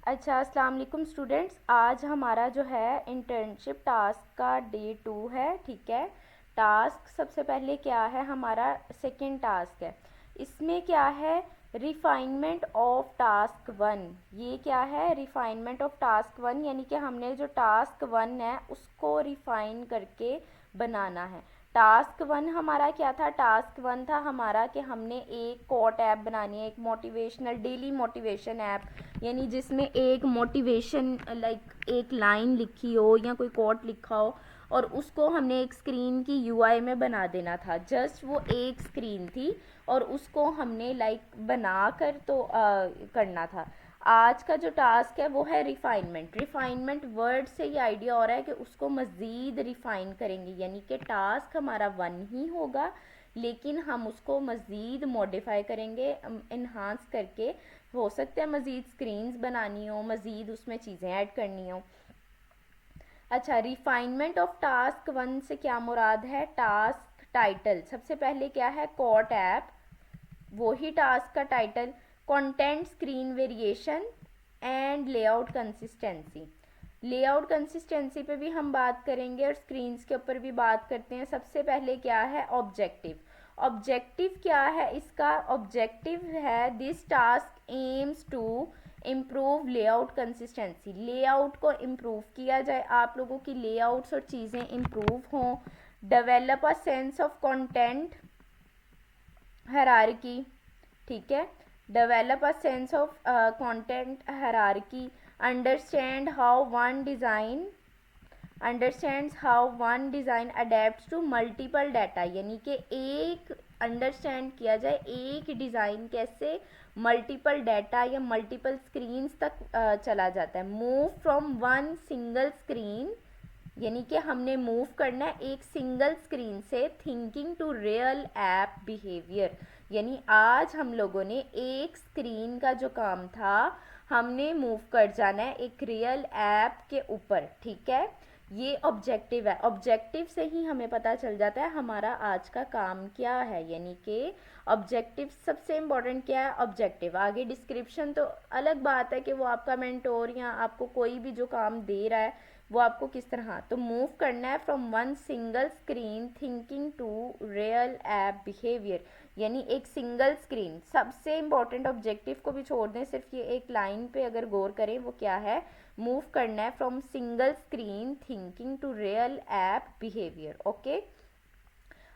अच्छा, अस्सलाम वालेकुम स्टूडेंट्स। आज हमारा जो है इंटर्नशिप टास्क का डे 2 है। ठीक है। टास्क सबसे पहले क्या है, हमारा सेकंड टास्क है। इसमें क्या है, रिफाइनमेंट ऑफ टास्क 1। ये क्या है, रिफाइनमेंट ऑफ टास्क 1, यानी कि हमने जो टास्क 1 है उसको रिफाइन करके बनाना है। टास्क 1 हमारा क्या था, टास्क 1 था हमारा कि हमने एक कोट ऐप बनानी है, एक मोटिवेशनल डेली मोटिवेशन ऐप, यानी जिसमें एक मोटिवेशन लाइक एक लाइन लिखी हो या कोई कोट लिखा हो और उसको हमने एक स्क्रीन की यूआई में बना देना था। जस्ट वो एक स्क्रीन थी और उसको हमने लाइक बना कर तो करना था। आज का जो टास्क है वो है रिफाइनमेंट। रिफाइनमेंट वर्ड से ही आइडिया हो रहा है कि उसको मज़ीद रिफाइन करेंगे, यानी कि टास्क हमारा 1 ही होगा लेकिन हम उसको मज़ीद मॉडिफाई करेंगे, इन्हांस करके। हो सकता है मज़ीद स्क्रीन्स बनानी हो, मज़ीद उसमें चीज़ें ऐड करनी हो। अच्छा, रिफाइनमेंट ऑफ टास्क 1 से क्या मुराद है, टास्क टाइटल सबसे पहले क्या है, कोट ऐप, वो ही टास्क का title, content, screen variation and layout consistency. Layout consistency पे भी हम बात करेंगे और स्क्रीन्स के ऊपर भी बात करते हैं। सबसे पहले क्या है, ऑब्जेक्टिव। ऑब्जेक्टिव क्या है इसका, ऑब्जेक्टिव है this task aims to improve layout consistency. Layout को इम्प्रूव किया जाए, आप लोगों की लेआउट्स और चीज़ें इम्प्रूव हों। Develop a sense of content hierarchy. ठीक है, develop a sense of content hierarchy. Understand how one design understands how one design adapt to multiple data, यानी कि एक अंडरस्टैंड किया जाए एक डिज़ाइन कैसे मल्टीपल डाटा या मल्टीपल स्क्रीन्स तक चला जाता है। Move from one single screen, यानी कि हमने मूव करना है एक सिंगल स्क्रीन से thinking to real app behaviour, यानी आज हम लोगों ने एक स्क्रीन का जो काम था हमने मूव कर जाना है एक रियल ऐप के ऊपर। ठीक है, ये ऑब्जेक्टिव है। ऑब्जेक्टिव से ही हमें पता चल जाता है हमारा आज का काम क्या है, यानी कि ऑब्जेक्टिव सबसे इम्पोर्टेंट क्या है, ऑब्जेक्टिव। आगे डिस्क्रिप्शन तो अलग बात है कि वो आपका मेंटोर या आपको कोई भी जो काम दे रहा है वो आपको किस तरह, तो मूव करना है from one single screen thinking to real app behaviour, यानी एक सिंगल स्क्रीन। सबसे इम्पॉर्टेंट ऑब्जेक्टिव को भी छोड़ दें, सिर्फ ये एक लाइन पे अगर गौर करें वो क्या है, मूव करना है from single screen thinking to real app behaviour. Okay,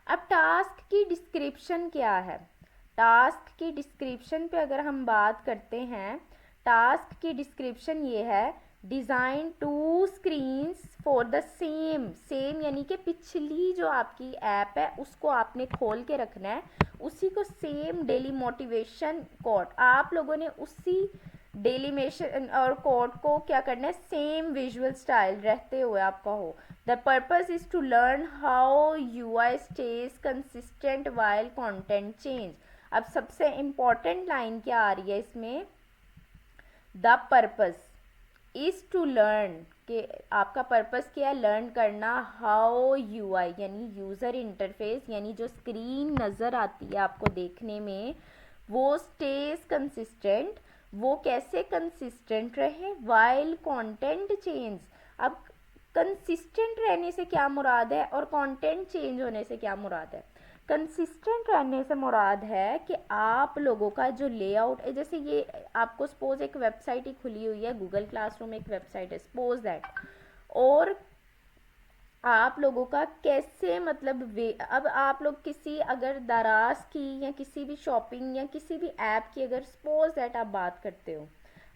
अब टास्क की डिस्क्रिप्शन क्या है, टास्क की डिस्क्रिप्शन पे अगर हम बात करते हैं, टास्क की डिस्क्रिप्शन ये है, design two screens for the same same, यानी कि पिछली जो आपकी ऐप है उसको आपने खोल के रखना है, उसी को सेम डेली मोटिवेशन कोड आप लोगों ने उसी डेली मेशन और कोड को क्या करना है, सेम विजुअल स्टाइल रहते हुए आपका हो। The purpose is to learn how UI stage consistent while content change. अब सबसे इम्पॉर्टेंट लाइन क्या आ रही है इसमें, the purpose is to learn, कि आपका पर्पस क्या है, लर्न करना, हाउ यूआई यानी यूज़र इंटरफेस, यानी जो स्क्रीन नज़र आती है आपको देखने में वो स्टेज कंसिस्टेंट, वो कैसे कंसिस्टेंट रहे, वाइल कंटेंट चेंज। अब कंसिस्टेंट रहने से क्या मुराद है और कंटेंट चेंज होने से क्या मुराद है। कंसिस्टेंट रहने से मुराद है कि आप लोगों का जो लेआउट है, जैसे ये आपको सपोज एक वेबसाइट ही खुली हुई है, गूगल क्लासरूम एक वेबसाइट है सपोज दैट, और आप लोगों का कैसे मतलब वे, अब आप लोग किसी अगर दराज की या किसी भी शॉपिंग या किसी भी ऐप की अगर सपोज दैट आप बात करते हो,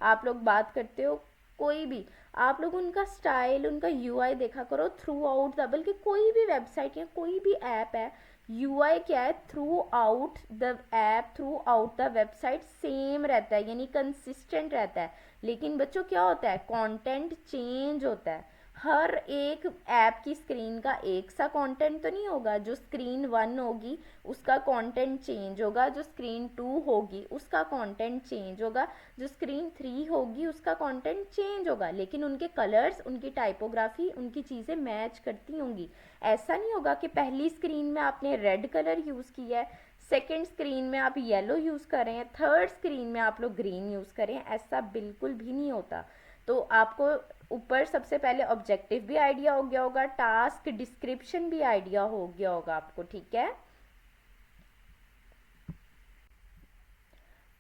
आप लोग बात करते हो कोई भी, आप लोग उनका स्टाइल उनका यूआई देखा करो थ्रू आउट द, बल्कि कोई भी वेबसाइट या कोई भी ऐप है, यूआई क्या है, through out the app through out the website same रहता है, यानी कंसिस्टेंट रहता है। लेकिन बच्चों क्या होता है, कंटेंट चेंज होता है। हर एक ऐप की स्क्रीन का एक सा कंटेंट तो नहीं होगा, जो स्क्रीन 1 होगी उसका कंटेंट चेंज होगा, जो स्क्रीन 2 होगी उसका कंटेंट चेंज होगा, जो स्क्रीन 3 होगी उसका कंटेंट चेंज होगा, लेकिन उनके कलर्स उनकी टाइपोग्राफी उनकी चीज़ें मैच करती होंगी। ऐसा नहीं होगा कि पहली स्क्रीन में आपने रेड कलर यूज़ किया है, सेकंड स्क्रीन में आप येलो यूज़ कर रहे हैं, थर्ड स्क्रीन में आप लोग ग्रीन यूज़ करें, ऐसा बिल्कुल भी नहीं होता। तो आपको ऊपर सबसे पहले ऑब्जेक्टिव भी आइडिया हो गया होगा, टास्क डिस्क्रिप्शन भी आइडिया हो गया होगा आपको, ठीक है।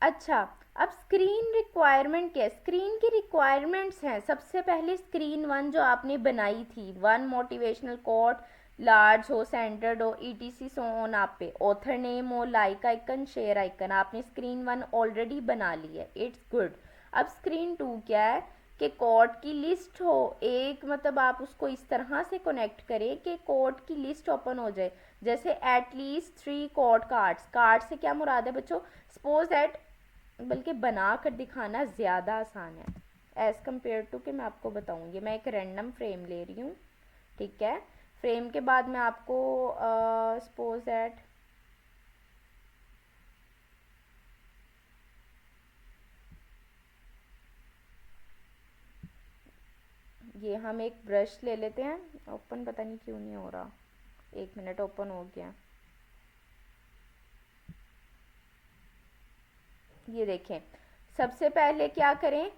अच्छा, अब स्क्रीन रिक्वायरमेंट क्या है? स्क्रीन की रिक्वायरमेंट्स हैं, सबसे पहले स्क्रीन 1 जो आपने बनाई थी, 1 मोटिवेशनल कोट, लार्ज हो, सेंटर्ड हो, ETC सो ऑन, आप पे ऑथर नेम हो, लाइक आइकन, शेयर आइकन, आपने स्क्रीन 1 ऑलरेडी बना ली है, इट्स गुड। अब स्क्रीन 2 क्या है कि कोड की लिस्ट हो, एक मतलब आप उसको इस तरह से कनेक्ट करें कि कोड की लिस्ट ओपन हो जाए, जैसे एटलीस्ट 3 कोड कार्ड्स। कार्ड से क्या मुराद है बच्चों? सपोज दैट, बल्कि बना कर दिखाना ज़्यादा आसान है एज़ कम्पेयर टू कि मैं आपको बताऊँगी। मैं एक रैंडम फ्रेम ले रही हूँ, ठीक है। फ्रेम के बाद मैं आपको सपोज दैट ये हम एक ब्रश ले लेते हैं, ओपन पता नहीं क्यों नहीं हो रहा, 1 मिनट, ओपन हो गया। ये देखें, सबसे पहले क्या करें,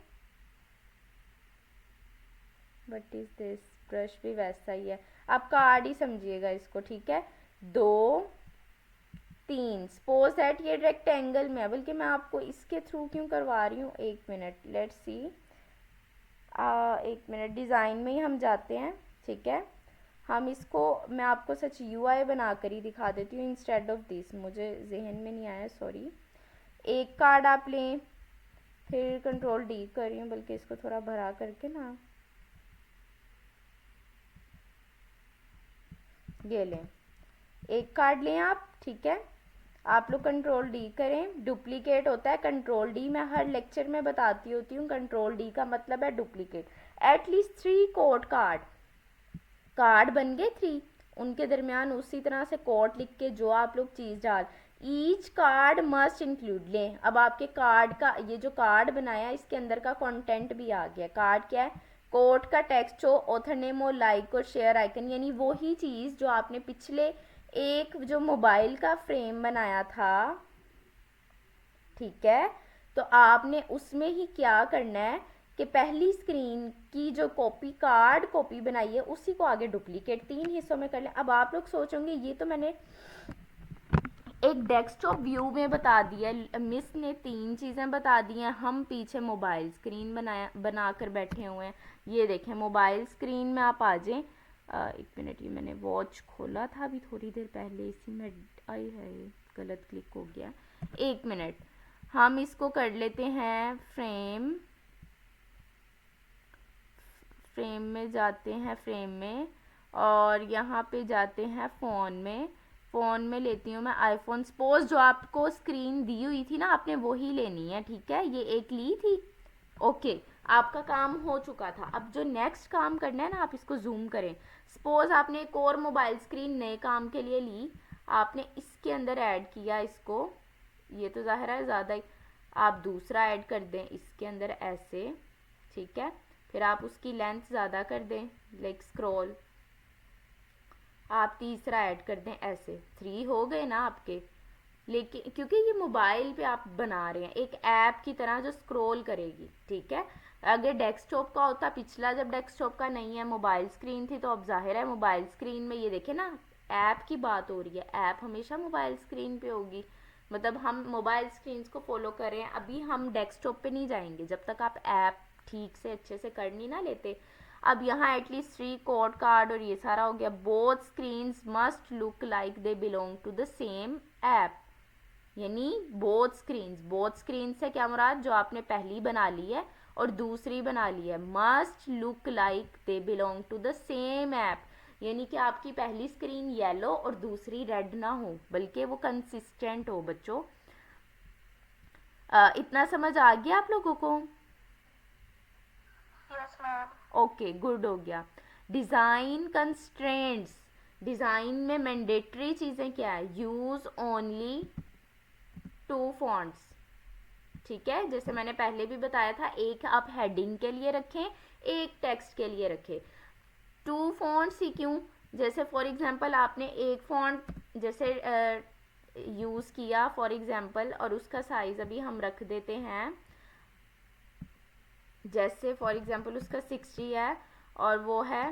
व्हाट इज दिस, ब्रश भी वैसा ही है, आप कार्ड ही समझिएगा इसको, ठीक है। 2 3, सपोज दैट ये रेक्टेंगल में है, बल्कि मैं आपको इसके थ्रू क्यों करवा रही हूँ, 1 minute, let's see, 1 minute, design में ही हम जाते हैं, ठीक है। हम इसको, मैं आपको सच UI बना कर ही दिखा देती हूँ इंस्टेड ऑफ दिस, मुझे जहन में नहीं आया, सॉरी। एक कार्ड आप लें, फिर कंट्रोल D कर रही हूँ, बल्कि इसको थोड़ा भरा करके ना, ये लें, एक कार्ड लें आप, ठीक है। आप लोग कंट्रोल D करें, डुप्लीकेट होता है, कंट्रोल D मैं हर लेक्चर में बताती होती हूँ, कंट्रोल D का मतलब है duplicate. At least 3 code card, card बन गए 3, उनके दरमियान उसी तरह से कोड लिख के जो आप लोग चीज़ डाल, ईच कार्ड मस्ट इंक्लूड लें। अब आपके कार्ड का, ये जो कार्ड बनाया इसके अंदर का कंटेंट भी आ गया। कार्ड क्या है? कोड का टेक्स्ट हो, ऑथर नेम हो, लाइक और शेयर आइकन, यानी वही चीज़ जो आपने पिछले एक जो मोबाइल का फ्रेम बनाया था, ठीक है, तो आपने उसमें ही क्या करना है कि पहली स्क्रीन की जो कॉपी, कार्ड कॉपी बनाई है, उसी को आगे डुप्लीकेट 3 हिस्सों में कर लें। अब आप लोग सोचोगे ये तो मैंने एक डेस्कटॉप व्यू में बता दिया, मिस ने 3 चीज़ें बता दी हैं, हम पीछे मोबाइल स्क्रीन बना कर बैठे हुए हैं। ये देखें, मोबाइल स्क्रीन में आप आ जाएं, 1 मिनट, ये मैंने वॉच खोला था अभी थोड़ी देर पहले, इसी में आई है, गलत क्लिक हो गया, 1 मिनट। हम इसको कर लेते हैं फ्रेम, फ्रेम में जाते हैं, फ्रेम में, और यहाँ पे जाते हैं फ़ोन में, फ़ोन में लेती हूँ मैं आईफोन। सपोज जो आपको स्क्रीन दी हुई थी ना, आपने वही लेनी है, ठीक है, ये एक ली थी, ओके, आपका काम हो चुका था। अब जो नेक्स्ट काम करना है ना, आप इसको जूम करें, सपोज आपने एक और मोबाइल स्क्रीन नए काम के लिए ली, आपने इसके अंदर ऐड किया इसको, ये तो ज़ाहिर है ज़्यादा ही, आप दूसरा ऐड कर दें इसके अंदर ऐसे, ठीक है, फिर आप उसकी लेंथ ज़्यादा कर दें, लाइक स्क्रॉल, आप तीसरा ऐड कर दें ऐसे, 3 हो गए ना आपके। लेकिन क्योंकि ये मोबाइल पे आप बना रहे हैं एक ऐप की तरह जो स्क्रॉल करेगी, ठीक है। अगर डेस्कटॉप का होता, पिछला जब डेस्कटॉप का नहीं है, मोबाइल स्क्रीन थी, तो अब जाहिर है मोबाइल स्क्रीन में, ये देखें ना, ऐप की बात हो रही है, ऐप हमेशा मोबाइल स्क्रीन पे होगी, मतलब हम मोबाइल स्क्रीन को फॉलो कर रहे हैं। अभी हम डेस्कटॉप पे नहीं जाएंगे जब तक आप ऐप ठीक से अच्छे से कर नहीं ना लेते। अब यहाँ एटलीस्ट 3 कोड कार्ड और ये सारा हो गया। Both screens must look like they belong to the same app, यानी बोथ स्क्रीन से क्या मुराद, जो आपने पहली बना ली है और दूसरी बना ली है, must look like they belong to the same app, यानी कि आपकी पहली स्क्रीन येलो और दूसरी रेड ना हो, बल्कि वो कंसिस्टेंट हो बच्चों। इतना समझ आ गया आप लोगों को? Yes ma'am. ओके, गुड हो गया। डिज़ाइन कंस्ट्रेंट्स, डिज़ाइन में मैंडेटरी चीज़ें क्या है? यूज़ ओनली 2 फॉन्ट्स, ठीक है, जैसे मैंने पहले भी बताया था, एक आप हेडिंग के लिए रखें, एक टेक्स्ट के लिए रखें। 2 फॉन्ट्स ही क्यों? जैसे फॉर एग्जांपल आपने एक फॉन्ट, जैसे यूज़ किया फॉर एग्जांपल, और उसका साइज़ अभी हम रख देते हैं, जैसे फॉर एग्जांपल उसका 60 है और वो है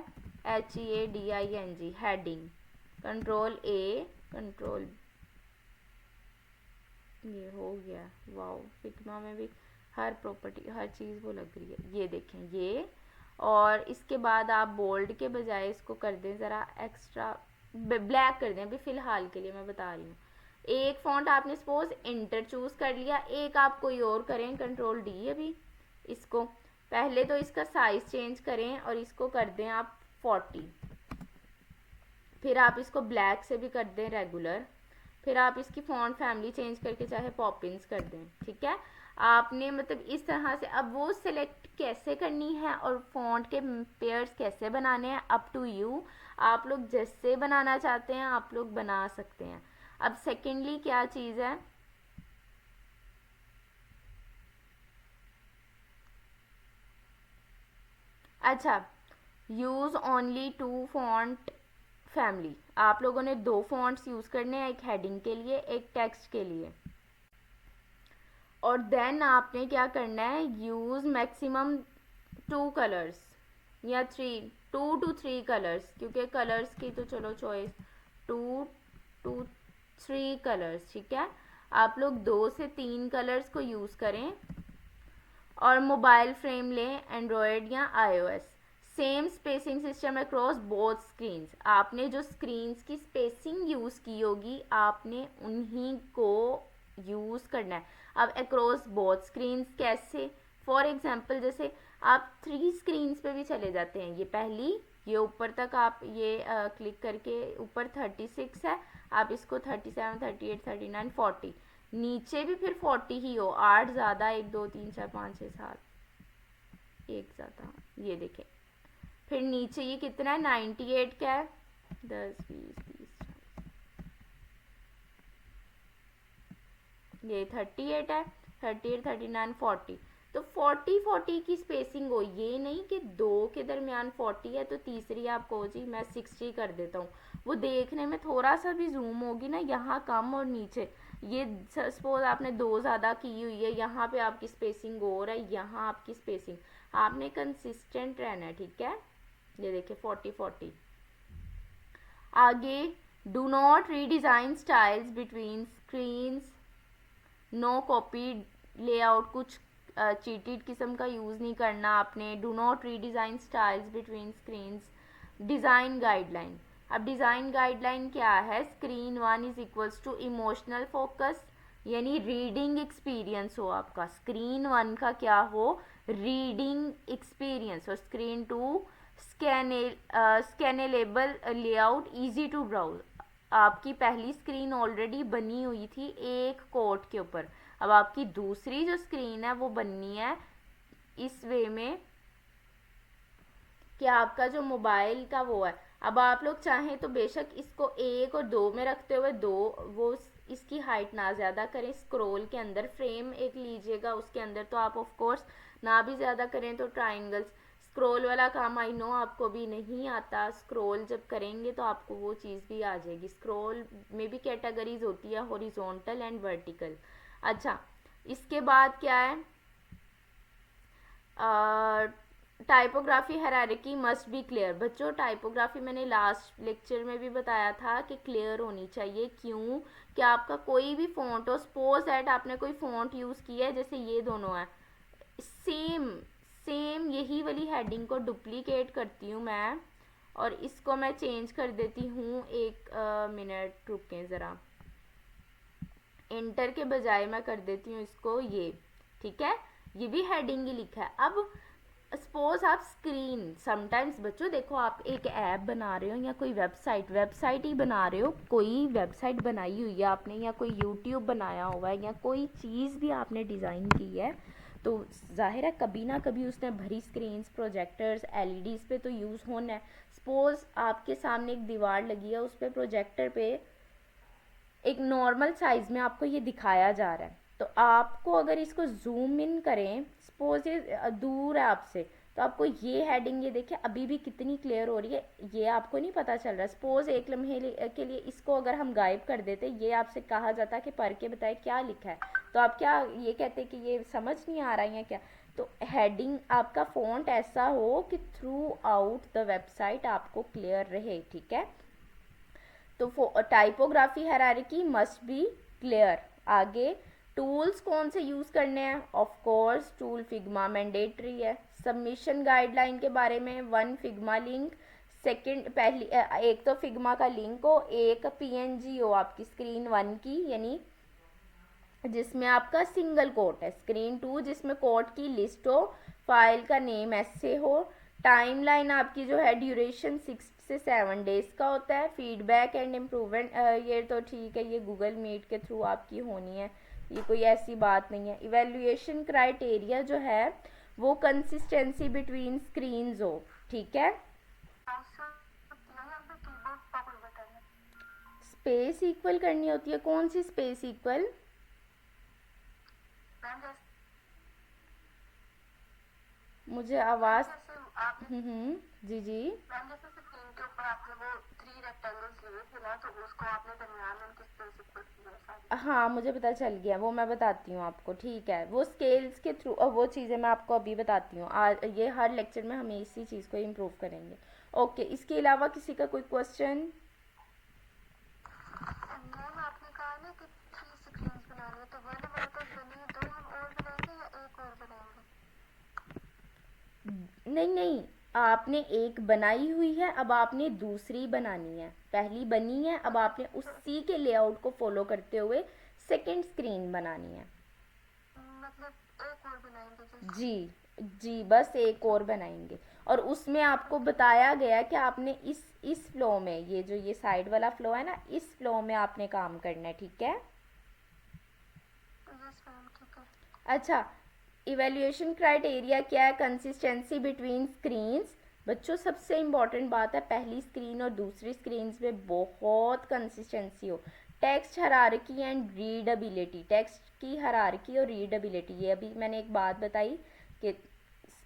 HEADING हेडिंग, कंट्रोल ये हो गया। वाओ, फिग्मा में भी हर प्रॉपर्टी हर चीज़ वो लग रही है, ये देखें ये। और इसके बाद आप बोल्ड के बजाय इसको कर दें ज़रा एक्स्ट्रा ब्लैक कर दें, अभी फ़िलहाल के लिए मैं बता रही हूँ। एक फ़ॉन्ट आपने सपोज इंटर चूज़ कर लिया, एक आप कोई और करें कंट्रोल D अभी इसको, पहले तो इसका साइज़ चेंज करें और इसको कर दें आप 40, फिर आप इसको ब्लैक से भी कर दें रेगुलर, फिर आप इसकी फ़ॉन्ट फैमिली चेंज करके चाहे पॉपिंस कर दें, ठीक है। आपने मतलब इस तरह से अब वो सिलेक्ट कैसे करनी है और फ़ॉन्ट के पेयर्स कैसे बनाने हैं, अप टू यू। आप लोग जैसे बनाना चाहते हैं आप लोग बना सकते हैं। अब सेकेंडली क्या चीज़ है, अच्छा, यूज़ ओनली 2 फॉन्ट फैमिली। आप लोगों ने 2 फॉन्ट्स यूज़ करने हैं, एक हेडिंग के लिए एक टेक्स्ट के लिए। और देन आपने क्या करना है, यूज़ मैक्सिमम 2 कलर्स या 2 to 3 कलर्स, क्योंकि कलर्स की तो चलो चॉइस 2 to 3 कलर्स, ठीक है। आप लोग 2 से 3 कलर्स को यूज़ करें। और मोबाइल फ्रेम लें, एंड्रॉयड या iOS, same spacing system across both screens. आपने जो स्क्रीन्स की स्पेसिंग यूज़ की होगी आपने उन्हीं को यूज़ करना है। अब अक्रॉस बोथ स्क्रीन्स कैसे, फॉर एग्जांपल जैसे आप 3 स्क्रीन्स पे भी चले जाते हैं, ये पहली, ये ऊपर तक आप ये क्लिक करके ऊपर 36 है, आप इसको 37, 38, 39, 40, नीचे भी फिर 40 ही हो, 8 ज़्यादा 1 2 3 4 5 6 7 एक ज़्यादा, ये देखें। फिर नीचे ये कितना है, 98 क्या है, 10 20 30 ये 38 है, 38 39 40, तो 40 की स्पेसिंग हो, ये नहीं कि 2 के दरमियान 40 है तो तीसरी आप कहो जी मैं 60 कर देता हूँ, वो देखने में थोड़ा सा भी जूम होगी ना, यहाँ कम और नीचे, ये सपोज आपने 2 ज़्यादा की हुई है, यहाँ पे आपकी स्पेसिंग और है, यहाँ आपकी स्पेसिंग, आपने कंसिस्टेंट रहना है, ठीक है। ये देखिए 40 आगे, do not redesign styles between screens, no copy layout, कुछ चीटेड किस्म का यूज़ नहीं करना आपने। Do not redesign styles between screens. Design guideline, अब डिज़ाइन गाइडलाइन क्या है, screen 1 is equals to emotional focus, यानी रीडिंग एक्सपीरियंस हो आपका, स्क्रीन 1 का क्या हो, रीडिंग एक्सपीरियंस, और screen 2 scannable layout, easy to browse. आपकी पहली स्क्रीन ऑलरेडी बनी हुई थी एक कोड के ऊपर, अब आपकी दूसरी जो स्क्रीन है वो बननी है इस वे में कि आपका जो मोबाइल का वो है, अब आप लोग चाहें तो बेशक इसको 1 और 2 में रखते हुए 2 वो इसकी हाइट ना ज़्यादा करें, स्क्रॉल के अंदर फ्रेम एक लीजिएगा, उसके अंदर तो आप ऑफ कोर्स ना भी ज़्यादा करें तो ट्राइंगल्स, स्क्रॉल वाला काम आई नो आपको भी नहीं आता, स्क्रॉल जब करेंगे तो आपको वो चीज़ भी आ जाएगी। स्क्रॉल में भी कैटेगरीज होती है, हॉरिजॉन्टल एंड वर्टिकल। अच्छा, इसके बाद क्या है, typography hierarchy must be clear. बच्चों टाइपोग्राफी मैंने लास्ट लेक्चर में भी बताया था कि क्लियर होनी चाहिए, क्यों कि आपका कोई भी फ़ॉन्ट हो, सपोज दैट आपने कोई फ़ॉन्ट यूज़ किया है, जैसे ये दोनों है सेम सेम, यही वाली हेडिंग को डुप्लीकेट करती हूँ मैं और इसको मैं चेंज कर देती हूँ, एक मिनट रुकें ज़रा, एंटर के बजाय मैं कर देती हूँ इसको ये, ठीक है, ये भी हेडिंग ही लिखा है। अब सपोज आप स्क्रीन, समटाइम्स बच्चों देखो आप एक ऐप बना रहे हो या कोई वेबसाइट ही बना रहे हो, कोई वेबसाइट बनाई हुई है आपने या कोई यूट्यूब बनाया हुआ है या कोई चीज़ भी आपने डिज़ाइन की है, तो जाहिर है कभी ना कभी उसने भरी स्क्रीन्स, प्रोजेक्टर्स, एलईडीज़ पे तो यूज़ होना है। सपोज आपके सामने एक दीवार लगी है, उस पर प्रोजेक्टर पे एक नॉर्मल साइज़ में आपको ये दिखाया जा रहा है, तो आपको अगर इसको जूम इन करें, सपोज ये दूर है आपसे, तो आपको ये हेडिंग, ये देखिए अभी भी कितनी क्लियर हो रही है, ये आपको नहीं पता चल रहा। सपोज एक लम्हे के लिए इसको अगर हम गायब कर देते, ये आपसे कहा जाता कि पढ़ के बताए क्या लिखा है, तो आप क्या ये कहते कि ये समझ नहीं आ रहा है या क्या। तो हेडिंग आपका फ़ॉन्ट ऐसा हो कि थ्रू आउट द वेबसाइट आपको क्लियर रहे, ठीक है। तो typography hierarchy must be clear. आगे टूल्स कौन से यूज़ करने हैं, of course tool Figma mandatory है। सबमिशन गाइडलाइन के बारे में, 1 फिग्मा लिंक, सेकंड पहली एक तो फिग्मा का लिंक हो, एक पीएनजी हो आपकी स्क्रीन 1 की, यानी जिसमें आपका सिंगल कोट है, स्क्रीन 2 जिसमें कोट की लिस्ट हो, फाइल का नेम ऐसे हो, टाइमलाइन आपकी जो है ड्यूरेशन 6 से 7 डेज का होता है। फीडबैक एंड इम्प्रूवमेंट, ये तो ठीक है, ये गूगल मीट के थ्रू आपकी होनी है, ये कोई ऐसी बात नहीं है। इवेल्युएशन क्राइटेरिया जो है वो कंसिस्टेंसी बिटवीन स्क्रीन्स हो, ठीक है। स्पेस इक्वल करनी होती है, कौन सी स्पेस इक्वल? मुझे आवाज़ जी जी हाँ, मुझे पता चल गया, वो मैं बताती हूँ आपको, ठीक है। वो स्केल्स के थ्रू, वो चीज़ें मैं आपको अभी बताती हूँ। आज ये हर लेक्चर में हम इसी चीज़ को इम्प्रूव करेंगे। ओके, इसके अलावा किसी का कोई क्वेश्चन? आपने कहा ना कि 3 स्क्रीन्स बनानी है, तो 1 हमारे पास बनी है, 2 हम और बनाएंगे या एक और बनाएंगे? नहीं नहीं, आपने एक बनाई हुई है, अब आपने दूसरी बनानी है। पहली बनी है, अब आपने उसी के लेआउट को फॉलो करते हुए सेकंड स्क्रीन बनानी है। मतलब एक और बनाएंगे? जी जी, बस एक और बनाएंगे। और उसमें आपको बताया गया कि आपने इस फ्लो में, ये जो ये साइड वाला फ्लो है ना, इस फ्लो में आपने काम करना है, ठीक है। अच्छा, इवेल्युएशन क्राइटेरिया क्या है? Consistency between screens. बच्चों सबसे इम्पॉर्टेंट बात है, पहली स्क्रीन और दूसरी स्क्रीन में बहुत कंसिस्टेंसी हो। टेक्स्ट हरारकी एंड रीडबिलिटी, टेक्स्ट की हरारकी और रीडबिलिटी, ये अभी मैंने एक बात बताई कि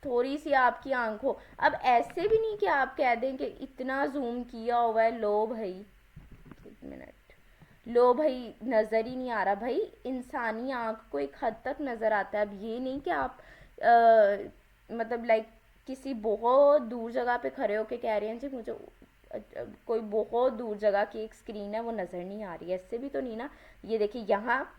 थोड़ी सी आपकी आंख हो। अब ऐसे भी नहीं कि आप कह दें कि इतना जूम किया हुआ है, लो भाई, एक मिनट, लो भाई नज़र ही नहीं आ रहा। भाई इंसानी आँख को एक हद तक नज़र आता है। अब ये नहीं कि आप मतलब लाइक किसी बहुत दूर जगह पे खड़े होके कह रहे हैं जी मुझे कोई बहुत दूर जगह की एक स्क्रीन है वो नज़र नहीं आ रही है, ऐसे भी तो नहीं ना। ये देखिए यहाँ,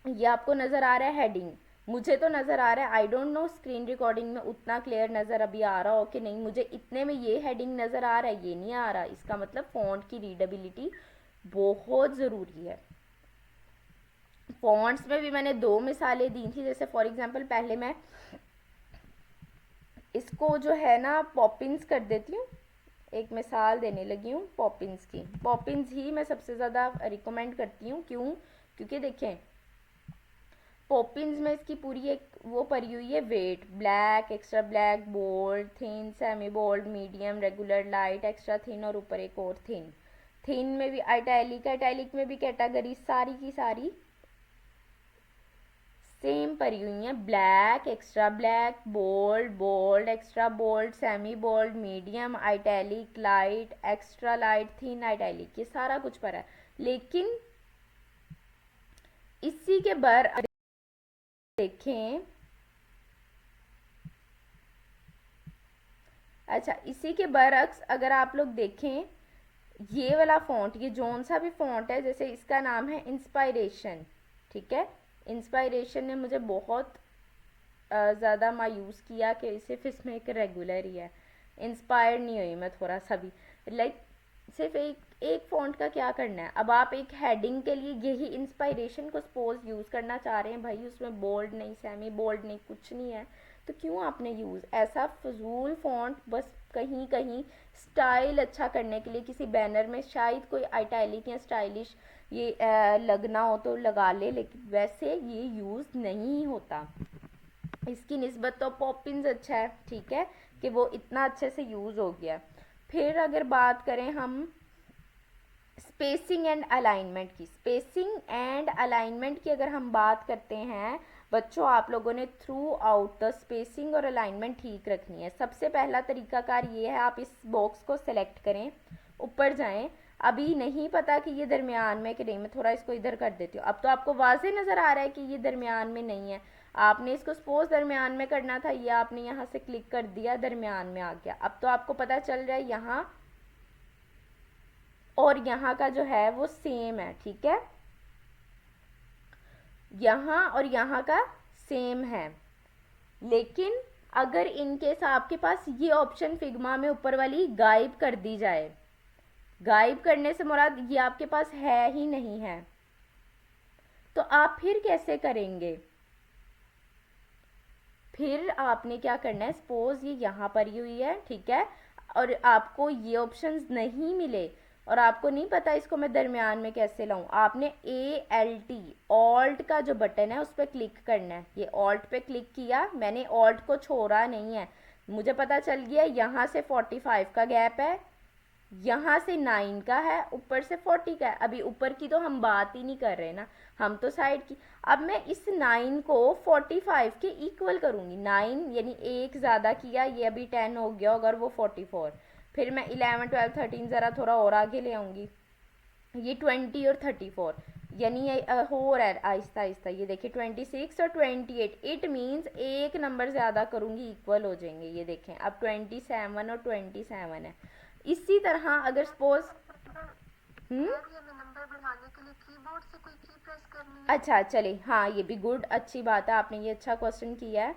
ये आपको नज़र आ रहा है हेडिंग, मुझे तो नज़र आ रहा है। I don't know screen recording में उतना क्लियर नज़र अभी आ रहा हो कि नहीं। मुझे इतने में ये हेडिंग नज़र आ रहा है, ये नहीं आ रहा। इसका मतलब फ़ॉन्ट की रीडेबिलिटी बहुत ज़रूरी है। फ़ॉन्ट्स में भी मैंने 2 मिसालें दी थी, जैसे फॉर एग्जांपल पहले मैं इसको जो है ना पॉपिंस कर देती हूँ। एक मिसाल देने लगी हूँ पॉपिंस की। पॉपिंस ही मैं सबसे ज़्यादा रिकमेंड करती हूँ, क्यों? क्योंकि देखें पॉपिंस में इसकी पूरी एक वो पड़ी हुई है weight, black, extra black, bold, thin, semi bold, medium, regular, light, extra thin और ऊपर एक और थिन। थिन में भी आइटैलिक, आइटैलिक में भी कैटेगरी सारी की सारी सेम पड़ी हुई हैं। Black, extra black, bold, bold, extra bold, semi bold, medium, italic, light, extra light, thin italic, ये सारा कुछ पड़ा है। लेकिन इसी के बर देखें, अच्छा इसी के बरक्स अगर आप लोग देखें, ये वाला फ़ॉन्ट, ये जौन सा भी फ़ॉन्ट है, जैसे इसका नाम है इंस्पायरेशन, ठीक है। इंस्पायरेशन ने मुझे बहुत ज़्यादा मायूस किया कि सिर्फ इसमें एक रेगुलर ही है। इंस्पायर नहीं हुई मैं थोड़ा सा भी, लाइक सिर्फ एक फ़ॉन्ट का क्या करना है। अब आप एक हेडिंग के लिए यही इंस्पायरेशन को सपोज यूज़ करना चाह रहे हैं, भाई उसमें बोल्ड नहीं, सेमी बोल्ड नहीं, कुछ नहीं है, तो क्यों आपने यूज़ ऐसा फजूल फ़ॉन्ट, बस कहीं कहीं स्टाइल अच्छा करने के लिए किसी बैनर में शायद कोई आइटैलिक या स्टाइलिश ये लगना हो तो लगा ले, लेकिन वैसे ये यूज़ नहीं होता। इसकी निस्बत तो पॉपिंस अच्छा है, ठीक है, कि वो इतना अच्छे से यूज़ हो गया। फिर अगर बात करें हम स्पेसिंग एंड अलाइनमेंट की, स्पेसिंग एंड अलाइनमेंट की अगर हम बात करते हैं बच्चों, आप लोगों ने थ्रू आउट द स्पेसिंग और अलाइनमेंट ठीक रखनी है। सबसे पहला तरीकाकार ये है, आप इस बॉक्स को सेलेक्ट करें, ऊपर जाएं। अभी नहीं पता कि ये दरमियान में कि नहीं, मैं थोड़ा इसको इधर कर देती हूँ। अब तो आपको वाजे नज़र आ रहा है कि ये दरमियान में नहीं है। आपने इसको सपोज दरमियान में करना था, ये आपने यहाँ से क्लिक कर दिया, दरमियान में आ गया। अब तो आपको पता चल रहा है यहाँ और यहाँ का जो है वो सेम है, ठीक है, यहाँ और यहाँ का सेम है। लेकिन अगर इन केस आपके पास ये ऑप्शन फिग्मा में ऊपर वाली गायब कर दी जाए, गायब करने से मुराद ये आपके पास है ही नहीं है, तो आप फिर कैसे करेंगे? फिर आपने क्या करना है, सपोज ये यहाँ पर ही हुई है, ठीक है, और आपको ये ऑप्शंस नहीं मिले और आपको नहीं पता इसको मैं दरमियान में कैसे लाऊं, आपने ALT ऑल्ट का जो बटन है उस पर क्लिक करना है। ये ऑल्ट पे क्लिक किया, मैंने ऑल्ट को छोड़ा नहीं है, मुझे पता चल गया यहाँ से 45 का गैप है, यहाँ से 9 का है, ऊपर से 40 का है। अभी ऊपर की तो हम बात ही नहीं कर रहे ना, हम तो साइड की। अब मैं इस 9 को 45 के इक्वल करूँगी, 9 यानी एक ज़्यादा किया, ये अभी 10 हो गया अगर वो 44, फिर मैं 11 12 13 ज़रा थोड़ा और आगे ले आऊँगी, ये 20 और 34, यानी ये हो रहा है आहिस्ता आहिस्ता। ये देखिए 26 और 28, इट मीन्स एक नंबर ज़्यादा करूँगी इक्वल हो जाएंगे। ये देखें अब 27 और 27 है। इसी तरह अगर सपोज नंबर बढ़ाने के लिए कीबोर्ड से कोई की प्रेस करनी है? अच्छा चले, हाँ ये भी गुड, अच्छी बात है, आपने ये अच्छा क्वेश्चन किया है।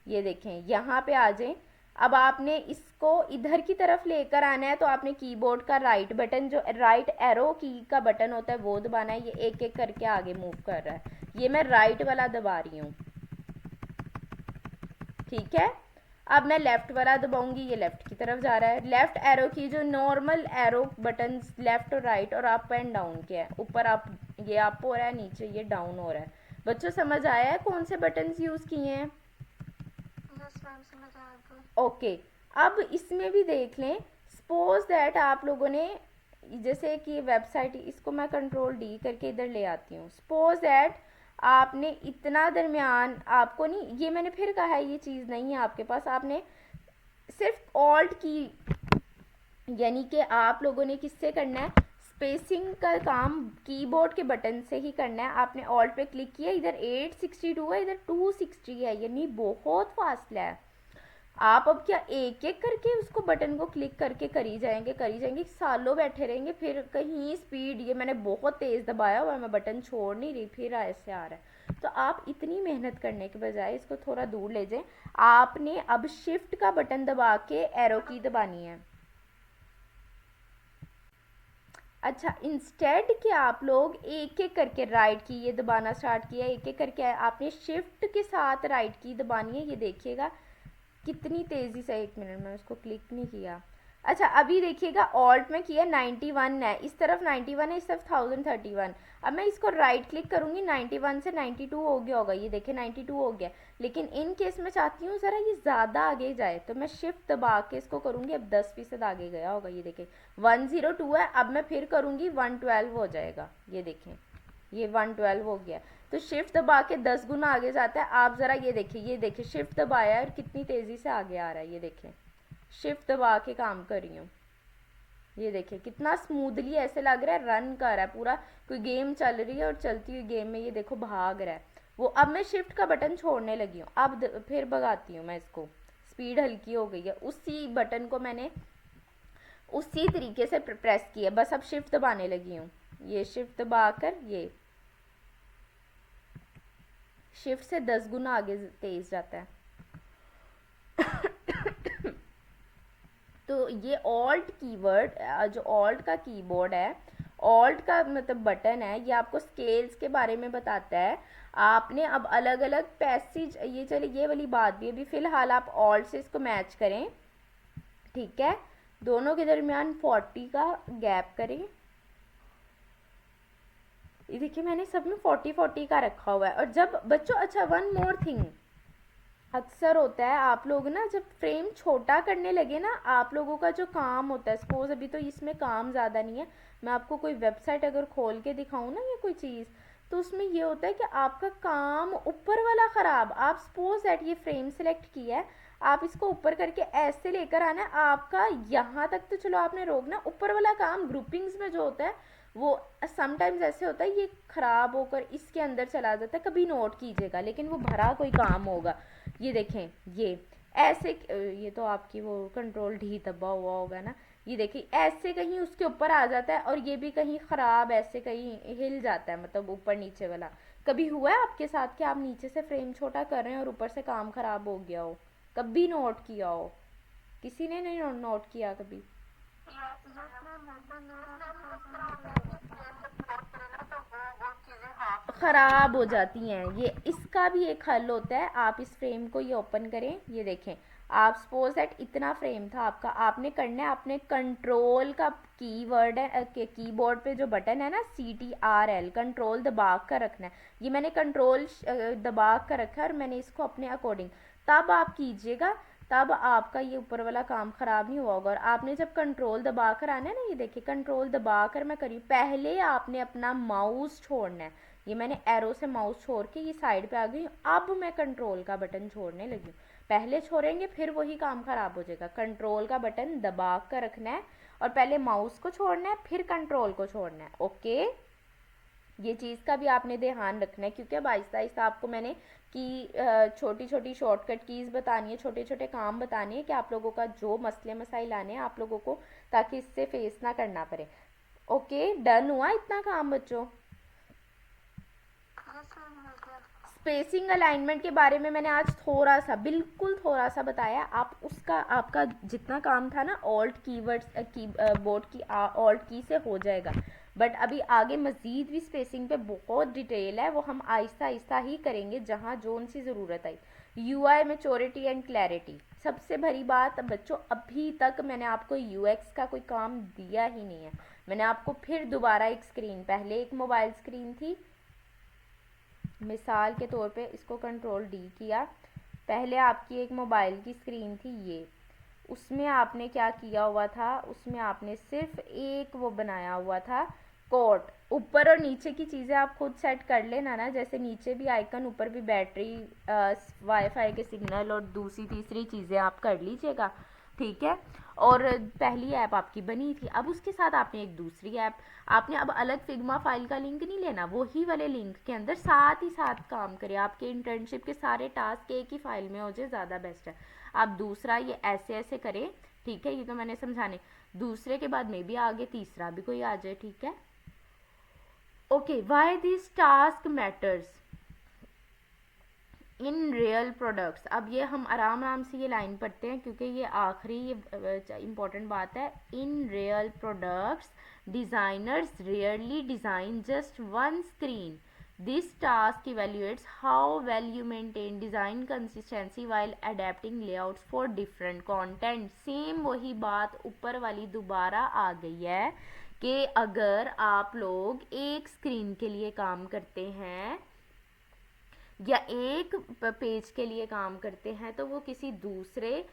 ये देखें यहाँ पे आ जाएं, अब आपने इसको इधर की तरफ लेकर आना है, तो आपने कीबोर्ड का राइट बटन, जो राइट एरो की का बटन होता है वो दबाना है। ये एक एक करके आगे मूव कर रहा है, ये मैं राइट वाला दबा रही हूँ, ठीक है। अब मैं लेफ्ट वाला दबाऊंगी, ये लेफ्ट की तरफ जा रहा है। लेफ्ट एरो की जो नॉर्मल एरो बटन लेफ्ट और राइट और अप एंड डाउन के है, ऊपर अप, ये अप हो रहा है, नीचे ये डाउन हो रहा है। बच्चों समझ आया है कौन से बटन्स यूज़ किए हैं? यस मैम, समझ आ गया। ओके, अब इसमें भी देख लें, सपोज दैट आप लोगों ने, जैसे कि वेबसाइट, इसको मैं कंट्रोल D करके इधर ले आती हूँ। सपोज दैट आपने इतना दरमियान, आपको नहीं, ये मैंने फिर कहा है ये चीज़ नहीं है आपके पास, आपने सिर्फ ऑल्ट की, यानी कि आप लोगों ने किससे करना है, स्पेसिंग का काम कीबोर्ड के बटन से ही करना है। आपने ऑल्ट पे क्लिक किया, इधर 862 है, इधर 260 है, यानी बहुत फासला है। आप अब क्या एक एक करके उसको बटन को क्लिक करके करी जाएंगे, सालों बैठे रहेंगे, फिर कहीं स्पीड, ये मैंने बहुत तेज़ दबाया हुआ है, मैं बटन छोड़ नहीं रही, फिर ऐसे आ रहा है। तो आप इतनी मेहनत करने के बजाय इसको थोड़ा दूर ले जाएं। आपने अब शिफ्ट का बटन दबा के एरो की दबानी है। अच्छा, इंस्टेड के आप लोग एक एक करके राइट की ये दबाना स्टार्ट किया, एक एक करके आपने शिफ्ट के साथ राइट की दबानी है। ये देखिएगा कितनी तेज़ी से, एक मिनट में उसको क्लिक नहीं किया। अच्छा अभी देखिएगा, ऑल्ट में किया 91 है, इस तरफ 91 है, इस तरफ 1031। अब मैं इसको राइट क्लिक करूँगी, 91 से 92 हो गया होगा, ये देखिए 92 हो गया। लेकिन इन केस मैं चाहती हूँ ज़रा ये ज़्यादा आगे जाए, तो मैं शिफ्ट दबा के इसको करूँगी, अब 10% आगे गया होगा, ये देखें 102 है। अब मैं फिर करूँगी 112 हो जाएगा, ये देखें ये 112 हो गया। तो शिफ्ट दबा के 10 गुना आगे जाता है। आप ज़रा ये देखिए शिफ्ट दबाया और कितनी तेज़ी से आगे आ रहा है। ये देखें शिफ्ट दबा के काम कर रही हूँ, ये देखिए कितना स्मूथली ऐसे लग रहा है रन कर रहा है, पूरा कोई गेम चल रही है और चलती हुई गेम में ये देखो भाग रहा है वो। अब मैं शिफ्ट का बटन छोड़ने लगी हूँ, अब फिर भगाती हूँ मैं इसको, स्पीड हल्की हो गई है। उसी बटन को मैंने उसी तरीके से प्रेस किया, बस अब शिफ्ट दबाने लगी हूँ। ये शिफ्ट दबा कर ये शिफ्ट से 10 गुना आगे तेज जाता है। तो ये ऑल्ट कीवर्ड, जो ऑल्ट का कीबोर्ड है, ऑल्ट का मतलब बटन है, ये आपको स्केल्स के बारे में बताता है। आपने अब अलग अलग पैसेज, ये चले ये वाली बात भी, अभी फ़िलहाल आप ऑल्ट से इसको मैच करें, ठीक है, दोनों के दरमियान 40 का गैप करें। ये देखिए मैंने सब में 40 का रखा हुआ है। और जब बच्चों, अच्छा वन मोर थिंग, अक्सर होता है आप लोग ना जब फ्रेम छोटा करने लगे ना, आप लोगों का जो काम होता है, सपोज अभी तो इसमें काम ज़्यादा नहीं है, मैं आपको कोई वेबसाइट अगर खोल के दिखाऊँ ना या कोई चीज़, तो उसमें ये होता है कि आपका काम ऊपर वाला ख़राब, आप सपोज दैट ये फ्रेम सेलेक्ट किया है, आप इसको ऊपर करके ऐसे लेकर आना है, आपका यहाँ तक तो चलो आपने रोकना, ऊपर वाला काम ग्रुपिंग्स में जो होता है वो समटाइम्स ऐसे होता है ये ख़राब होकर इसके अंदर चला जाता है, कभी नोट कीजिएगा, लेकिन वो भरा कोई काम होगा। ये देखें, ये ऐसे, ये तो आपकी वो कंट्रोल डी दबा हुआ होगा ना, ये देखिए ऐसे कहीं उसके ऊपर आ जाता है, और ये भी कहीं ख़राब ऐसे कहीं हिल जाता है, मतलब ऊपर नीचे वाला। कभी हुआ है आपके साथ कि आप नीचे से फ्रेम छोटा कर रहे हैं और ऊपर से काम ख़राब हो गया हो? कभी नोट किया हो? किसी ने नहीं नोट किया कभी? यस मैम, होता नहीं है कि ख़राब हो जाती हैं। ये इसका भी एक हल होता है, आप इस फ्रेम को ये ओपन करें, ये देखें, आप सपोज दैट इतना फ्रेम था आपका, आपने करना है, आपने कंट्रोल का कीवर्ड है कीबोर्ड पे जो बटन है ना CTRL, कंट्रोल दबा कर रखना है, ये मैंने कंट्रोल दबा कर रखा है और मैंने इसको अपने अकॉर्डिंग, तब आप कीजिएगा, तब आपका ये ऊपर वाला काम ख़राब नहीं हुआ होगा। और आपने जब कंट्रोल दबा कर आना है ना, ये देखिए कंट्रोल दबा कर मैं करी, पहले आपने अपना माउस छोड़ना है, ये मैंने एरो से माउस छोड़ के ये साइड पे आ गई, अब मैं कंट्रोल का बटन छोड़ने लगी हूँ। पहले छोड़ेंगे फिर वही काम ख़राब हो जाएगा। कंट्रोल का बटन दबा कर रखना है और पहले माउस को छोड़ना है, फिर कंट्रोल को छोड़ना है। ओके, ये चीज़ का भी आपने ध्यान रखना है, क्योंकि अब आहिस्ता आहिस्ता आपको मैंने कि छोटी छोटी शॉर्टकट कीज़ बतानी है, छोटे छोटे काम बताने हैं कि आप लोगों का जो मसले मसाइल आने हैं आप लोगों को, ताकि इससे फेस ना करना पड़े। ओके, डन हुआ इतना काम बच्चों? यस मैम, हो गया। स्पेसिंग अलाइनमेंट के बारे में मैंने आज थोड़ा सा, बिल्कुल थोड़ा सा बताया, आप उसका आपका जितना काम था ना ऑल्ट कीवर्ड्स की बोर्ड की ऑल्ट की से हो जाएगा, बट अभी आगे मज़ीद भी स्पेसिंग पे बहुत डिटेल है, वो हम आहिस्ता आहिस्ता ही करेंगे जहाँ जोन सी ज़रूरत आई। UI मैच्योरिटी एंड क्लैरिटी, सबसे बड़ी बात बच्चों, अभी तक मैंने आपको UX का कोई काम दिया ही नहीं है। मैंने आपको फिर दोबारा एक स्क्रीन, पहले एक मोबाइल स्क्रीन थी, मिसाल के तौर पे इसको कंट्रोल D किया, पहले आपकी एक मोबाइल की स्क्रीन थी ये, उसमें आपने क्या किया हुआ था, उसमें आपने सिर्फ एक वो बनाया हुआ था कोट, ऊपर और नीचे की चीज़ें आप खुद सेट कर लेना ना, जैसे नीचे भी आइकन, ऊपर भी बैटरी, वाईफाई के सिग्नल और दूसरी तीसरी चीज़ें आप कर लीजिएगा, ठीक है। और पहली ऐप आपकी बनी थी, अब उसके साथ आपने एक दूसरी ऐप, आपने अब अलग फिग्मा फाइल का लिंक नहीं लेना, वही वाले लिंक के अंदर साथ ही साथ काम करें, आपके इंटर्नशिप के सारे टास्क एक ही फाइल में हो जाए, ज़्यादा बेस्ट है। आप दूसरा ये ऐसे ऐसे करें, ठीक है, ये तो मैंने समझाने, दूसरे के बाद में भी आगे तीसरा भी कोई आ जाए, ठीक है। Okay, why this task matters in real products, अब ये हम आराम आराम से ये लाइन पढ़ते हैं क्योंकि ये आखिरी ये इम्पोर्टेंट बात है। In real products designers rarely design just one screen, this task evaluates how well you maintain design consistency while adapting layouts for different content. Same वही बात ऊपर वाली दोबारा आ गई है कि अगर आप लोग एक स्क्रीन के लिए काम करते हैं या एक पेज के लिए काम करते हैं, तो वो किसी दूसरे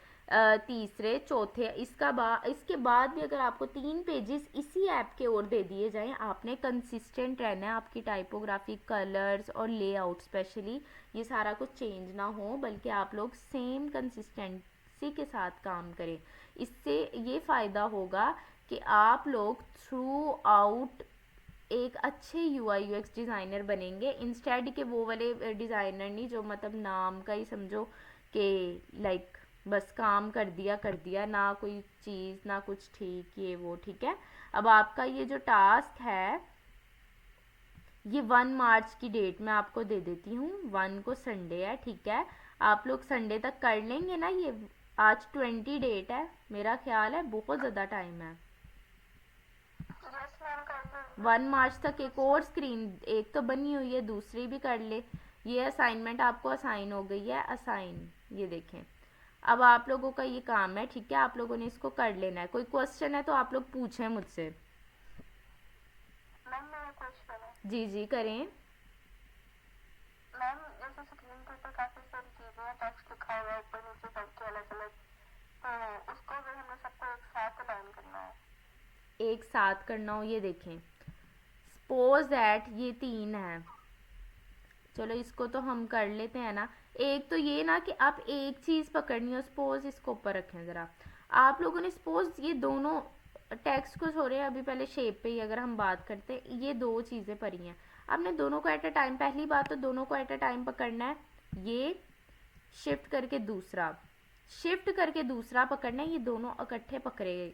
तीसरे चौथे इसके बाद भी अगर आपको 3 पेजेस इसी ऐप के और दे दिए जाएं, आपने कंसिस्टेंट रहना है, आपकी टाइपोग्राफी, कलर्स और लेआउट स्पेशली ये सारा कुछ चेंज ना हो, बल्कि आप लोग सेम कंसिस्टेंसी के साथ काम करें। इससे ये फ़ायदा होगा कि आप लोग थ्रू आउट एक अच्छे UI UX डिज़ाइनर बनेंगे, इंस्टेड के वो वाले डिज़ाइनर नहीं जो मतलब नाम का ही समझो कि लाइक बस काम कर दिया ना कोई चीज़ ना कुछ ठीक, ये वो, ठीक है। अब आपका ये जो टास्क है ये 1 मार्च की डेट में आपको दे देती हूँ, 1 को संडे है, ठीक है, आप लोग संडे तक कर लेंगे ना ये, आज 20 डेट है, मेरा ख्याल है बहुत ज़्यादा टाइम है। यस मैम, कर लेंगे। 1 मार्च तक एक और स्क्रीन, एक तो बनी हुई है, दूसरी भी कर ले, ये असाइनमेंट आपको असाइन हो गई है, असाइन, ये देखें, अब आप लोगों का ये काम है, ठीक है, आप लोगों ने इसको कर लेना है। कोई क्वेश्चन है तो आप लोग पूछें मुझसे। मैम, मेरा क्वेश्चन है। जी जी करें। मैम, जैसे स्क्रीन पर तो काफी सारी चीजें हैं, टेक्स्ट लिखा हुआ है ऊपर नीचे करके अलग अलग, तो उसको भी हमें सबको एक साथ अलाइन करना है। एक साथ करना हो, ये देखें सपोज दैट ये 3 है, चलो इसको तो हम कर लेते हैं ना। एक तो ये ना कि आप एक चीज़ पकड़नी हो, सपोज इसको ऊपर रखें ज़रा, आप लोगों ने सपोज ये दोनों टेक्स्ट को छोड़े, अभी पहले शेप पे ही अगर हम बात करते हैं, ये 2 चीज़ें पड़ी हैं, आपने दोनों को एट अ टाइम, पहली बात तो दोनों को एट अ टाइम पकड़ना है, ये शिफ्ट करके दूसरा पकड़ना है, ये दोनों इकट्ठे पकड़े गए,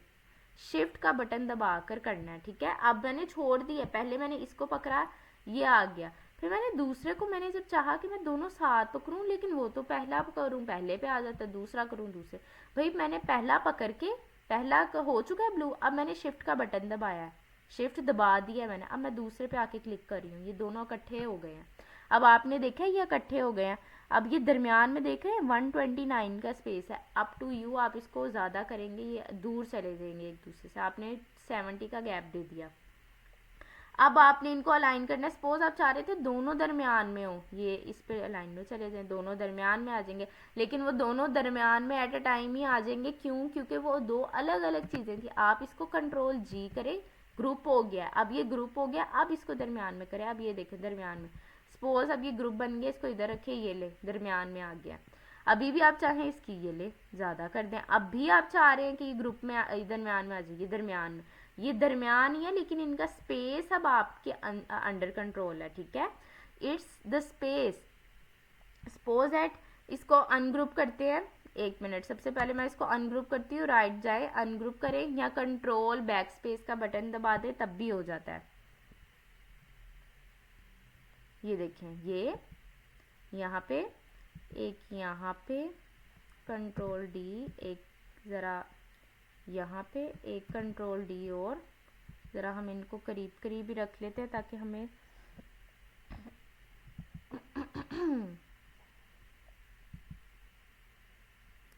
शिफ्ट का बटन दबाकर करना है, ठीक है। अब मैंने छोड़ दिया, पहले मैंने इसको पकड़ा, ये आ गया, फिर मैंने दूसरे को, मैंने जब चाहा कि मैं दोनों साथ पकड़ूं, लेकिन वो तो पहला करूं पहले पे आ जाता, दूसरा करूं दूसरे, भाई मैंने पहला पकड़ के, पहला हो चुका है ब्लू, अब मैंने शिफ्ट का बटन दबाया है, शिफ्ट दबा दिया है मैंने, अब मैं दूसरे पे आके क्लिक कर रही हूँ, ये दोनों इकट्ठे हो गए हैं। अब आपने देखा ये इकट्ठे हो गए हैं। अब ये दरमियान में देख रहे हैं 129 का स्पेस है, अप टू यू, आप इसको ज़्यादा करेंगे ये दूर चले जाएंगे एक दूसरे से, आपने 70 का गैप दे दिया। अब आपने इनको अलाइन करना है, सपोज आप चाह रहे थे दोनों दरमियान में हो, ये इस पे अलाइन में चले जाएं, दोनों दरमियान में आ जाएंगे, लेकिन वो दोनों दरमियान में एट अ टाइम ही आ जाएंगे, क्यों? क्योंकि वो 2 अलग अलग चीज़ें थी। आप इसको कंट्रोल जी करें, ग्रुप हो गया, अब ये ग्रुप हो गया, अब इसको दरमियान में करें, अब ये देखें दरमियान में, सपोज अब ये ग्रुप बन गया, इसको इधर रखे, ये ले दरमियान में आ गया। अभी भी आप चाहें इसकी ये ले ज़्यादा कर दें, अब भी आप चाह रहे हैं कि ग्रुप में दरमियान में आ जाइए, दरमियान में, ये दरमियान ही है, लेकिन इनका स्पेस अब आपके अंडर कंट्रोल है, ठीक है। It's the space, suppose at, इसको अनग्रुप करते हैं, 1 मिनट, सबसे पहले मैं इसको अनग्रुप करती हूँ, राइट जाए अनग्रुप करें, या कंट्रोल बैक स्पेस का बटन दबा दे तब भी हो जाता है। ये देखें, ये यहाँ पे एक, यहाँ पे कंट्रोल डी, एक ज़रा यहाँ पे एक कंट्रोल डी, और ज़रा हम इनको करीब करीब ही रख लेते हैं ताकि हमें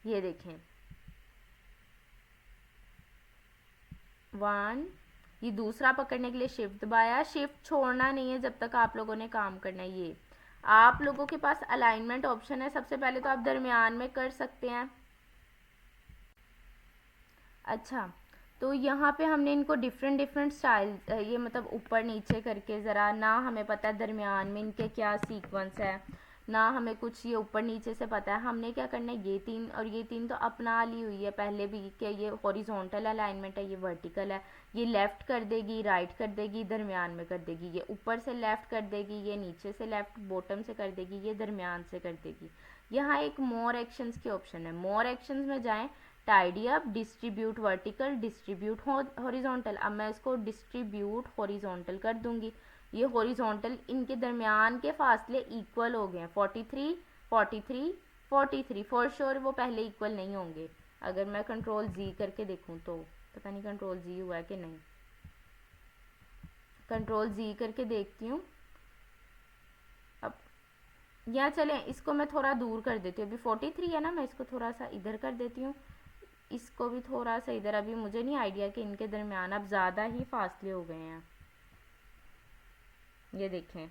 ये देखें 1, ये दूसरा पकड़ने के लिए शिफ्ट दबाया, शिफ्ट छोड़ना नहीं है जब तक आप लोगों ने काम करना है। ये आप लोगों के पास अलाइनमेंट ऑप्शन है, सबसे पहले तो आप दरमियान में कर सकते हैं। अच्छा, तो यहाँ पे हमने इनको डिफरेंट स्टाइल, ये मतलब ऊपर नीचे करके, ज़रा ना हमें पता है दरमियान में इनके क्या सीक्वेंस है, ना हमें कुछ ये ऊपर नीचे से पता है, हमने क्या करना है, ये 3 और ये 3 तो अपना ली हुई है पहले भी कि ये हॉरिजॉन्टल अलाइनमेंट है, ये वर्टिकल है, ये लेफ़्ट कर देगी, राइट कर देगी, दरमियान में कर देगी, ये ऊपर से लेफ़्ट कर देगी, ये नीचे से लेफ़्ट बॉटम से कर देगी, ये दरमियान से कर देगी। यहाँ एक मोर एक्शंस की ऑप्शन है, मोर एक्शंस में जाएँ, tidy up, distribute vertical, distribute horizontal, अब मैं इसको डिस्ट्रीब्यूट हॉरिजॉन्टल कर दूंगी, ये हॉरिजॉन्टल, इनके दरमियान के फासले इक्वल हो गए हैं, 43 43 43, फॉर श्योर वो पहले इक्वल नहीं होंगे, अगर मैं कंट्रोल जी करके देखूं तो, पता नहीं कंट्रोल जी हुआ है कि नहीं, कंट्रोल जी करके देखती हूँ। अब यहाँ चलें, इसको मैं थोड़ा दूर कर देती हूँ, अभी 43 है ना, मैं इसको थोड़ा सा इधर कर देती हूँ, इसको भी थोड़ा सा इधर, अभी मुझे नहीं आइडिया कि इनके दरमियान अब ज़्यादा ही फासले हो गए हैं, ये देखें,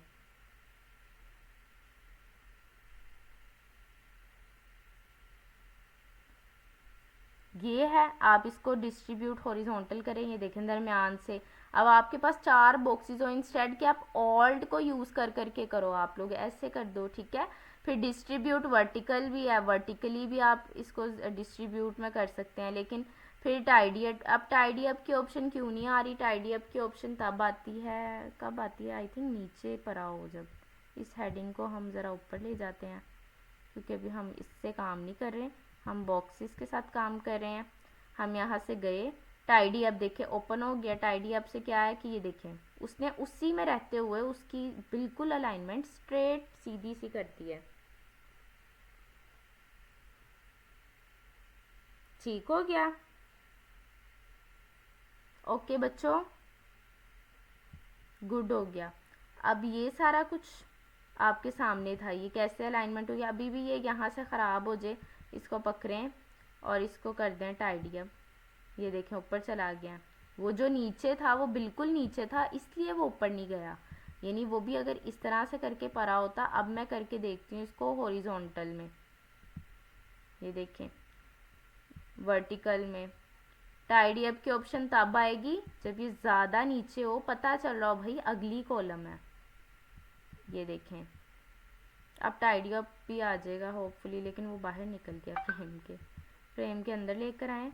ये है, आप इसको डिस्ट्रीब्यूट हॉरिजॉन्टल करें, ये देखें दरमियान से, अब आपके पास 4 बॉक्सेस हो, इंस्टेड कि आप ऑल्ट को यूज़ कर करके करो, आप लोग ऐसे कर दो, ठीक है। फिर डिस्ट्रीब्यूट वर्टिकल भी है, वर्टिकली भी आप इसको डिस्ट्रीब्यूट में कर सकते हैं, लेकिन फिर टाइडी अब टाइडी अप की ऑप्शन क्यों नहीं आ रही, टाइडी अप की ऑप्शन तब आती है, कब आती है, आई थिंक नीचे पर आओ, जब इस हेडिंग को हम ज़रा ऊपर ले जाते हैं, क्योंकि अभी हम इससे काम नहीं कर रहे, हम बॉक्सेस के साथ काम कर रहे हैं। हम यहाँ से गए, टाइडी अप देखें ओपन हो गया, टाइडी अप से क्या है कि ये देखें उसने उसी में रहते हुए उसकी बिल्कुल अलाइनमेंट स्ट्रेट सीधी सी करती है, ठीक हो गया। ओके बच्चों, गुड हो गया। अब ये सारा कुछ आपके सामने था, ये कैसे अलाइनमेंट हो गया, अभी भी ये यहाँ से ख़राब हो जाए, इसको पकड़ें और इसको कर दें टाइडी अप, ये देखें ऊपर चला गया, वो जो नीचे था वो बिल्कुल नीचे था इसलिए वो ऊपर नहीं गया, यानी वो भी अगर इस तरह से करके पढ़ा होता, अब मैं करके देखती हूँ इसको हॉरिजॉन्टल में, ये देखें वर्टिकल में। टाइडी अप की ऑप्शन तब आएगी जब ये ज़्यादा नीचे हो, पता चल रहा हो भाई अगली कॉलम है, ये देखें। अब टाइडी अप भी आ जाएगा होपफुली, लेकिन वो बाहर निकल गया फ्रेम के अंदर लेकर आए,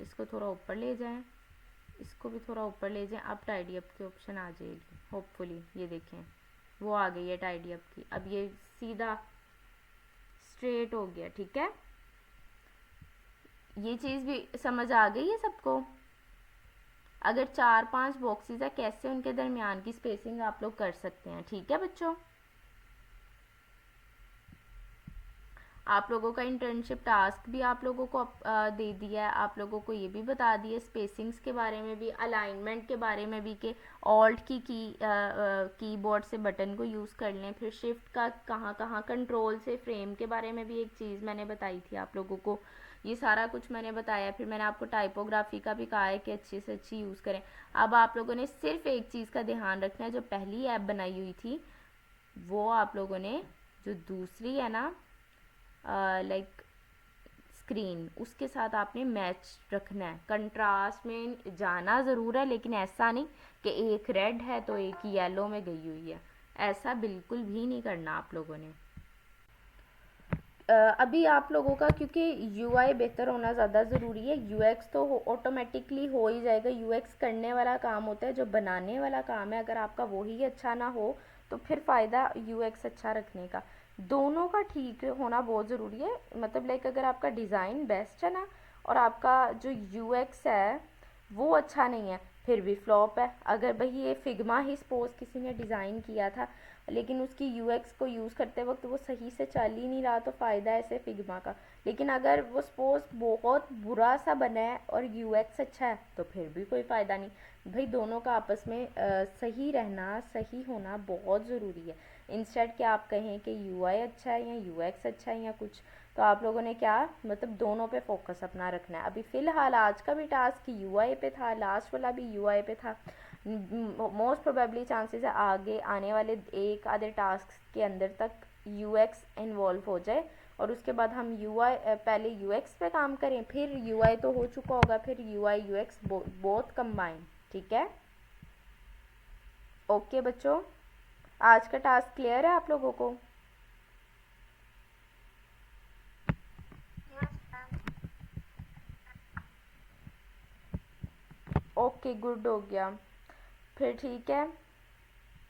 इसको थोड़ा ऊपर ले जाएं, इसको भी थोड़ा ऊपर ले जाएं। अब टाइडी अप की ऑप्शन आ जाएगी होपफुली, ये देखें वो आ गई है टाइडी अप की। अब ये सीधा स्ट्रेट हो गया, ठीक है। ये चीज़ भी समझ आ गई है सबको। अगर 4-5 बॉक्सेस है, कैसे उनके दरमियान की स्पेसिंग आप लोग कर सकते हैं, ठीक है बच्चों। आप लोगों का इंटर्नशिप टास्क भी आप लोगों को दे दिया है, आप लोगों को ये भी बता दिया स्पेसिंग्स के बारे में भी, अलाइनमेंट के बारे में भी, कि ऑल्ट की कीबोर्ड से बटन को यूज़ कर लें, फिर शिफ्ट का कहाँ कहाँ, कंट्रोल से फ्रेम के बारे में भी एक चीज़ मैंने बताई थी आप लोगों को, ये सारा कुछ मैंने बताया। फिर मैंने आपको टाइपोग्राफी का भी कहा है कि अच्छी से अच्छी यूज़ करें। अब आप लोगों ने सिर्फ एक चीज़ का ध्यान रखना है, जो पहली ऐप बनाई हुई थी वो आप लोगों ने, जो दूसरी है ना लाइक स्क्रीन, उसके साथ आपने मैच रखना है। कंट्रास्ट में जाना ज़रूर है, लेकिन ऐसा नहीं कि एक रेड है तो एक येलो में गई हुई है, ऐसा बिल्कुल भी नहीं करना आप लोगों ने। अभी आप लोगों का क्योंकि यूआई बेहतर होना ज़्यादा ज़रूरी है, यूएक्स तो ऑटोमेटिकली हो ही जाएगा। यूएक्स करने वाला काम होता है, जो बनाने वाला काम है, अगर आपका वही अच्छा ना हो तो फिर फ़ायदा यूएक्स अच्छा रखने का। दोनों का ठीक होना बहुत ज़रूरी है, मतलब लाइक अगर आपका डिज़ाइन बेस्ट है ना और आपका जो यूएक्स है वो अच्छा नहीं है, फिर भी फ्लॉप है। अगर भाई ये फिग्मा ही सपोज किसी ने डिज़ाइन किया था, लेकिन उसकी यूएक्स को यूज़ करते वक्त वो सही से चल ही नहीं रहा, तो फ़ायदा है ऐसे फिग्मा का। लेकिन अगर वो सपोज बहुत बुरा सा बना है और यूएक्स अच्छा है, तो फिर भी कोई फ़ायदा नहीं। भाई दोनों का आपस में सही रहना, सही होना बहुत ज़रूरी है। इंस्टेड कि आप कहें कि यूआई अच्छा है या यूएक्स अच्छा है या कुछ, तो आप लोगों ने क्या मतलब दोनों पे फोकस अपना रखना है। अभी फ़िलहाल आज का भी टास्क यूआई पे था, लास्ट वाला भी यूआई पे था। मोस्ट प्रोबेबली चांसेस है आगे आने वाले एक आधे टास्क के अंदर तक यूएक्स इन्वॉल्व हो जाए, और उसके बाद हम यूआई पहले यूएक्स पे काम करें, फिर यूआई तो हो चुका होगा, फिर यूआई यूएक्स बोथ कंबाइन, ठीक है। ओके बच्चों, आज का टास्क क्लियर है आप लोगों को? Yes ma'am. ओके गुड हो गया, फिर ठीक है।